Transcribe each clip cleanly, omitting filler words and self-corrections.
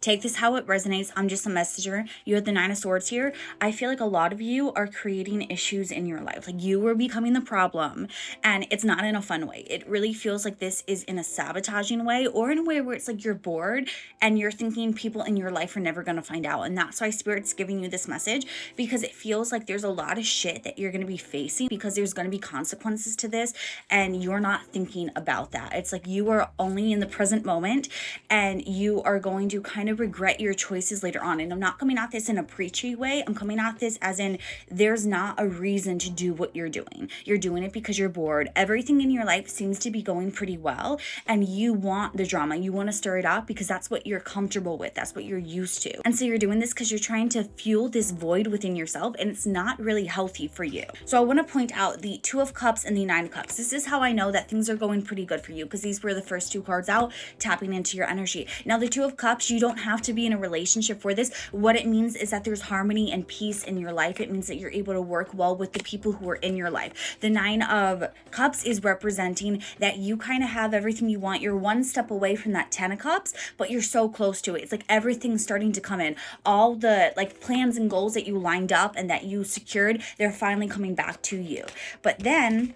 Take this how it resonates. I'm just a messenger. You have the Nine of Swords here. I feel like a lot of you are creating issues in your life. Like you are becoming the problem, and it's not in a fun way. It really feels like this is in a sabotaging way, or in a way where it's like you're bored and you're thinking people in your life are never going to find out. And that's why Spirit's giving you this message, because it feels like there's a lot of shit that you're going to be facing, because there's going to be consequences to this, and you're not thinking about that. It's like you are only in the present moment, and you are going to kind of regret your choices later on. And I'm not coming at this in a preachy way. I'm coming at this as in there's not a reason to do what you're doing. You're doing it because you're bored. Everything in your life seems to be going pretty well, and you want the drama. You want to stir it up because that's what you're comfortable with. That's what you're used to. And so you're doing this because you're trying to fuel this void within yourself, and it's not really healthy for you. So I want to point out the Two of Cups and the Nine of Cups. This is how I know that things are going pretty good for you, because these were the first two cards out, tapping into your energy. Now the Two of Cups, you don't have to be in a relationship for this. What it means is that there's harmony and peace in your life. It means that you're able to work well with the people who are in your life. The Nine of Cups is representing that you kind of have everything you want. You're one step away from that Ten of Cups, but you're so close to it. It's like everything's starting to come in. All the like plans and goals that you lined up and that you secured, they're finally coming back to you. But then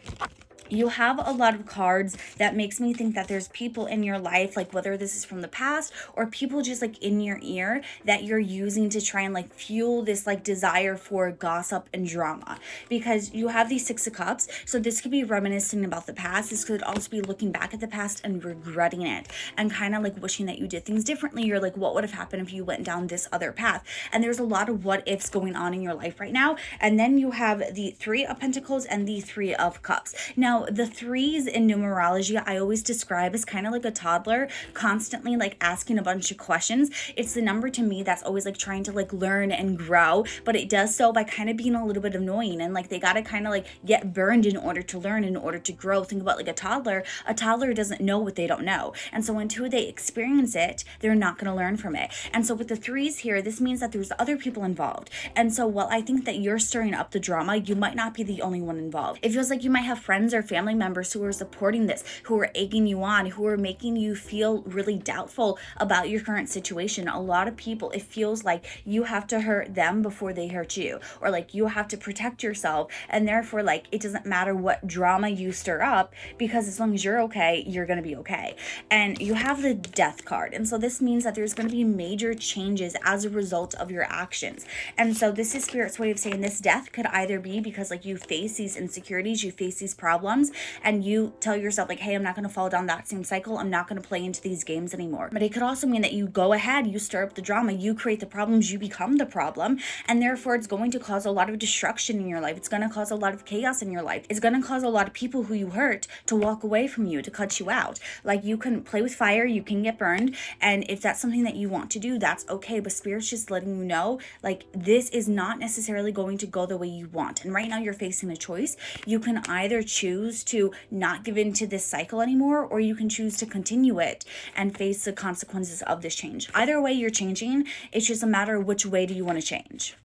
you have a lot of cards that makes me think that there's people in your life, like whether this is from the past or people just like in your ear that you're using to try and like fuel this like desire for gossip and drama, because you have these Six of Cups. So this could be reminiscing about the past. This could also be looking back at the past and regretting it and kind of like wishing that you did things differently. You're like, what would have happened if you went down this other path? And there's a lot of what ifs going on in your life right now. And then you have the Three of Pentacles and the Three of Cups. Now the threes in numerology I always describe as kind of like a toddler constantly like asking a bunch of questions. It's the number to me that's always like trying to like learn and grow, but it does so by kind of being a little bit annoying, and like they got to kind of like get burned in order to learn, in order to grow. Think about like a toddler doesn't know what they don't know, and so until they experience it, they're not going to learn from it. And so with the threes here, this means that there's other people involved. And so while I think that you're stirring up the drama, you might not be the only one involved. It feels like you might have friends or family members who are supporting this, who are egging you on, who are making you feel really doubtful about your current situation. A lot of people, it feels like you have to hurt them before they hurt you, or like you have to protect yourself, and therefore like it doesn't matter what drama you stir up, because as long as you're okay, you're gonna be okay. And you have the Death card, and so this means that there's going to be major changes as a result of your actions. And so this is Spirit's way of saying this death could either be because like you face these insecurities, you face these problems, and you tell yourself like, hey, I'm not going to fall down that same cycle. I'm not going to play into these games anymore. But it could also mean that you go ahead, you stir up the drama, you create the problems, you become the problem, and therefore it's going to cause a lot of destruction in your life. It's going to cause a lot of chaos in your life. It's going to cause a lot of people who you hurt to walk away from you, to cut you out. Like you can play with fire, you can get burned, and if that's something that you want to do, that's okay. But Spirit's just letting you know like this is not necessarily going to go the way you want. And right now you're facing a choice. You can either choose to not give in to this cycle anymore, or you can choose to continue it and face the consequences of this change. Either way, you're changing. It's just a matter of which way do you want to change.